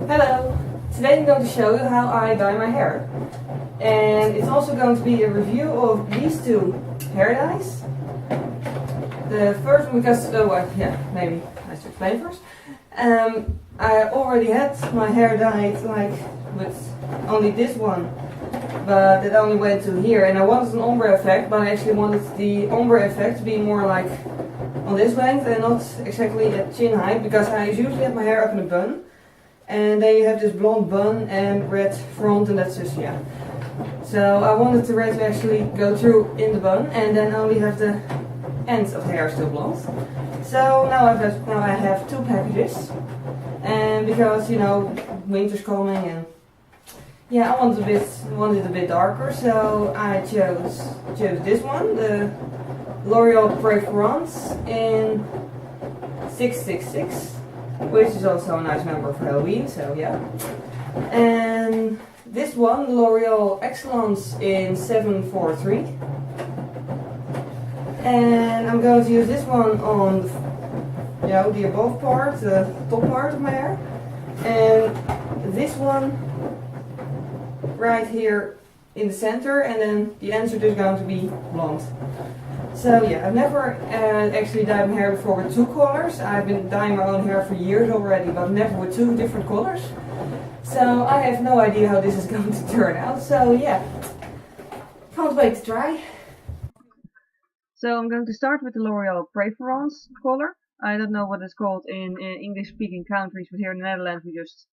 Hello! Today I'm going to show you how I dye my hair. And it's also going to be a review of these two hair dyes. The first one, because, maybe I should explain first. I already had my hair dyed with only this one, but it only went to here. And I wanted an ombre effect, but I actually wanted the ombre effect to be more like on this length and not exactly at chin height, because I usually have my hair up in a bun. And then you have this blonde bun and red front, and that's just, yeah. So I wanted the red to actually go through in the bun and then only have the ends of the hair still blonde. So now I have two packages. And because, you know, winter's coming and yeah, I wanted it a bit darker, so I chose this one, the L'Orèal Préférance in 666. Which is also a nice number for Halloween, so yeah. And this one, L'Orèal Excellence in 743. And I'm going to use this one on, you know, the above part, the top part of my hair. And this one right here in the center, and then the ends are just going to be blonde. So yeah, I've never actually dyed my hair before with two colors. I've been dyeing my own hair for years already, but never with two different colors. So I have no idea how this is going to turn out. So yeah, can't wait to try. So I'm going to start with the L'Orèal Préférance color. I don't know what it's called in English-speaking countries, but here in the Netherlands we just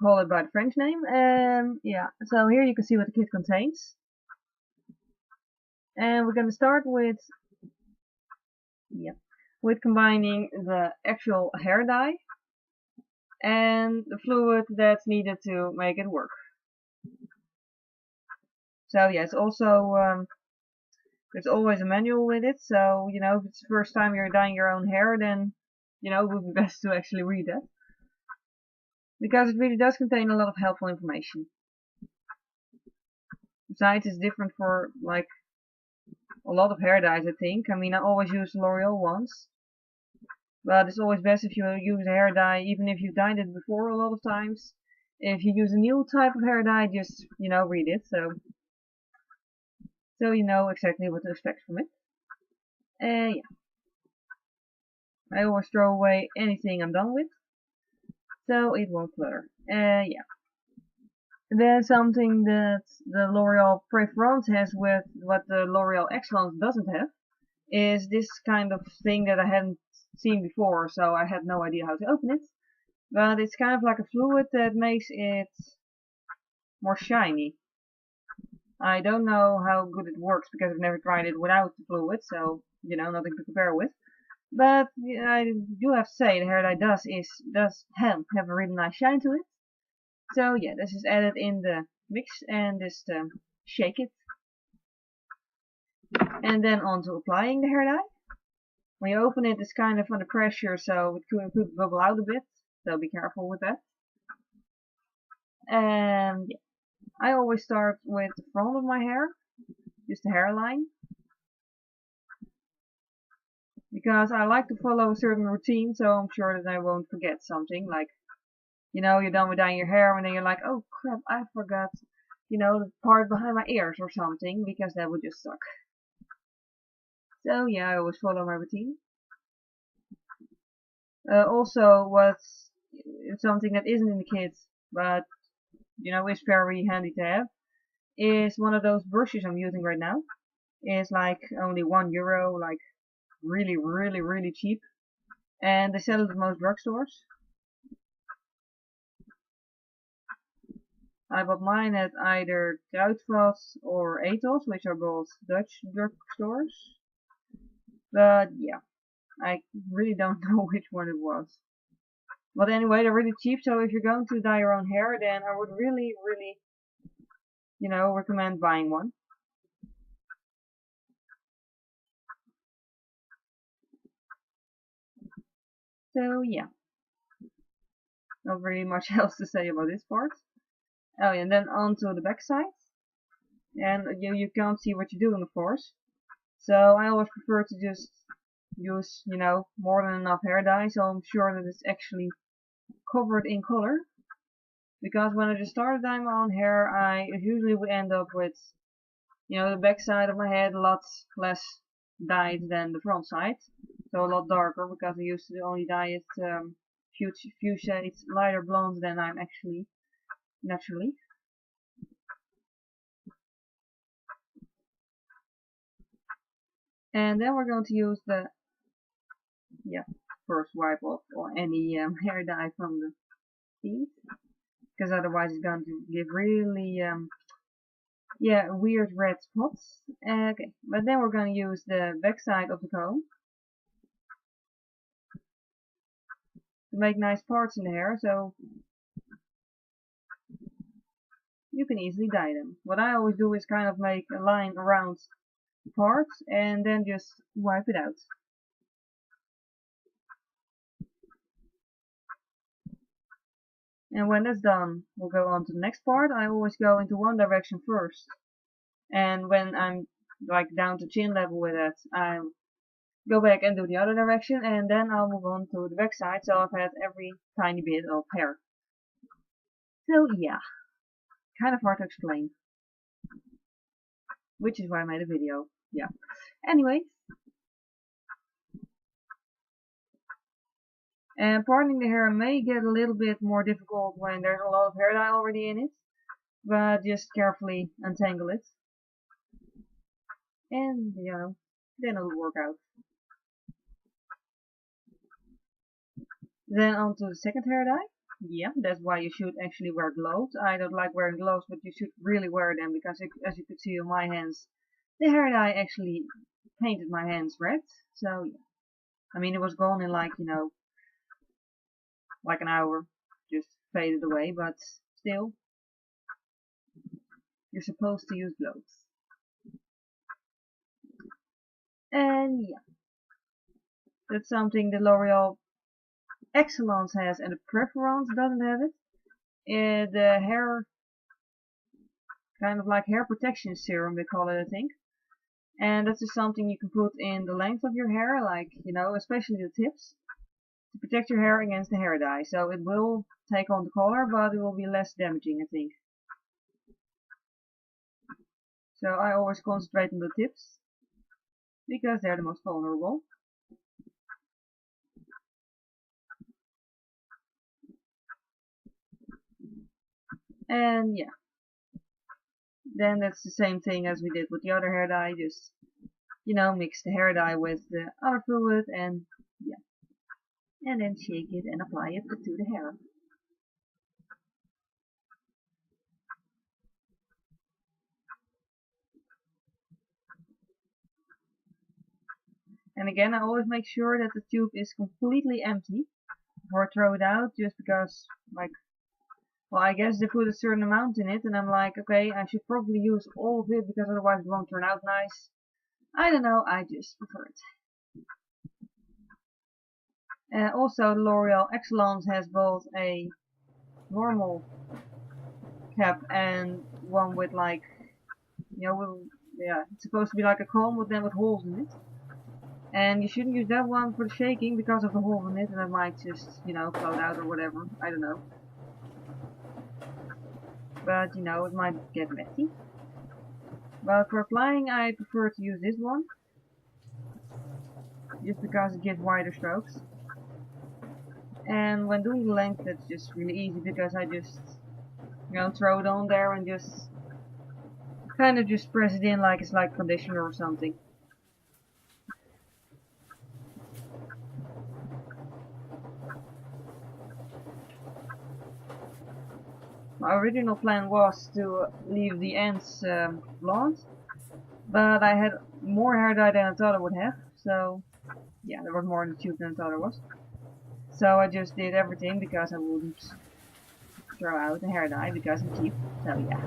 call it by the French name. Yeah, so here you can see what the kit contains. And we're going to start with combining the actual hair dye and the fluid that's needed to make it work. So yeah, it's also there's always a manual with it, so you know, if it's the first time you're dyeing your own hair, then you know, it would be best to actually read it, because it really does contain a lot of helpful information. Besides, it's different for like a lot of hair dyes, I think. I mean, I always use L'Oreal ones, but it's always best if you use a hair dye, even if you've dyed it before a lot of times. If you use a new type of hair dye, just, you know, read it, so you know exactly what to expect from it. Yeah. I always throw away anything I'm done with, so it won't clutter. Yeah. Then something that the L'Orèal Préférance has with what the L'Orèal Excellence doesn't have is this kind of thing that I hadn't seen before, so I had no idea how to open it. But it's kind of like a fluid that makes it more shiny. I don't know how good it works because I've never tried it without the fluid, so you know, nothing to compare with. But yeah, I do have to say the hair dye does have a really nice shine to it. So yeah, this is added in the mix and just shake it. And then on to applying the hair dye. When you open it, it's kind of under pressure, so it could bubble out a bit, so be careful with that. And yeah, I always start with the front of my hair, just the hairline, because I like to follow a certain routine, so I'm sure that I won't forget something, like, you know, you're done with dyeing your hair and then you're like, oh crap, I forgot, you know, the part behind my ears or something, because that would just suck. So yeah, I always follow my routine. Also, what's something that isn't in the kit, but you know, is very handy to have, is one of those brushes I'm using right now. It's like only €1, like really cheap, and they sell it at most drugstores. I bought mine at either Kruidvat or Ethos, which are both Dutch drugstores. But yeah, I really don't know which one it was. But anyway, they're really cheap, so if you're going to dye your own hair, then I would really, you know, recommend buying one. So yeah, not very much else to say about this part. Oh yeah, and then on to the back side. And you can't see what you're doing, of course. So I always prefer to just use, you know, more than enough hair dye, so I'm sure that it's actually covered in color. Because when I just started dyeing my own hair, I usually would end up with, you know, the back side of my head a lot less dyed than the front side. So a lot darker, because I used to only dye it few shades lighter blonde than I'm actually naturally. And then we're going to use the first wipe off or any hair dye from the feet, because otherwise it's going to give really weird red spots. Okay, but then we're going to use the back side of the comb to make nice parts in the hair, so you can easily dye them. What I always do is kind of make a line around the parts and then just wipe it out. And when that's done, we'll go on to the next part. I always go into one direction first. And when I'm like down to chin level with it, I'll go back and do the other direction, and then I'll move on to the back side, so I've had every tiny bit of hair. So yeah, kind of hard to explain. Which is why I made a video. Yeah. Anyways. And parting the hair may get a little bit more difficult when there's a lot of hair dye already in it, but just carefully untangle it. And, you know, then it'll work out. Then on to the second hair dye. Yeah, that's why you should actually wear gloves. I don't like wearing gloves, but you should really wear them, because as you could see on my hands, the hair dye actually painted my hands red. So yeah, I mean, it was gone in like, you know, like an hour, just faded away, but still, you're supposed to use gloves. And yeah, that's something the L'Orèal Excellence has and the Préférance doesn't have it. The hair, kind of like hair protection serum, they call it, I think. And that's just something you can put in the length of your hair, like, you know, especially the tips, to protect your hair against the hair dye. So it will take on the color, but it will be less damaging, I think. So I always concentrate on the tips, because they're the most vulnerable. And yeah, then that's the same thing as we did with the other hair dye, just, you know, mix the hair dye with the other fluid, and yeah, and then shake it and apply it to the hair. And again, I always make sure that the tube is completely empty before I throw it out, just because, like, well, I guess they put a certain amount in it, and I'm like, okay, I should probably use all of it, because otherwise it won't turn out nice. I don't know, I just prefer it. Also, L'Orèal Excellence has both a normal cap and one with, like, you know, yeah, it's supposed to be like a comb, but then with holes in it. And you shouldn't use that one for the shaking because of the hole in it, and it might just, you know, float out or whatever. I don't know. But, you know, it might get messy. But for applying, I prefer to use this one, just because it gives wider strokes. And when doing the length, it's just really easy, because I just, you know, throw it on there and just kind of just press it in like it's like conditioner or something. My original plan was to leave the ends blonde, but I had more hair dye than I thought I would have, so yeah, there was more in the tube than I thought there was. So I just did everything, because I wouldn't throw out the hair dye, because I'm cheap, so yeah.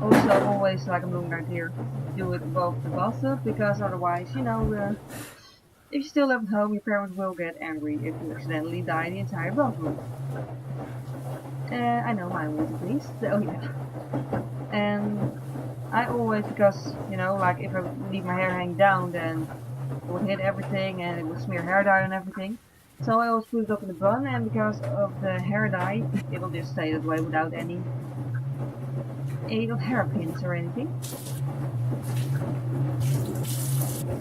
Also, always, like I'm doing right here, do it above the bathtub, because otherwise, you know, if you still live at home, your parents will get angry if you accidentally dye the entire bathroom. I know mine would at least, so yeah. And I always, because, you know, like if I leave my hair hang down, then it would hit everything and it would smear hair dye on everything. So I always put it up in a bun, and because of the hair dye, it'll just stay that way without any aid of hairpins or anything.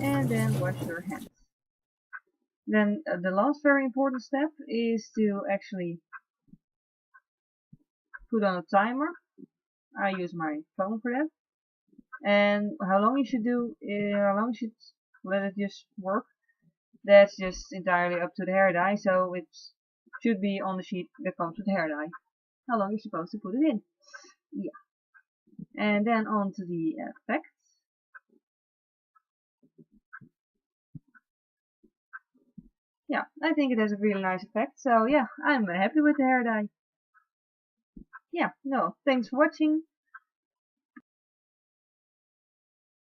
And then wash your hands. Then the last very important step is to actually put on a timer. I use my phone for that. And how long you should how long you should let it just work, that's just entirely up to the hair dye. So it should be on the sheet that comes with hair dye. How long you're supposed to put it in. Yeah. And then on to the effects. Yeah, I think it has a really nice effect. So yeah, I'm happy with the hair dye. Yeah, no, thanks for watching.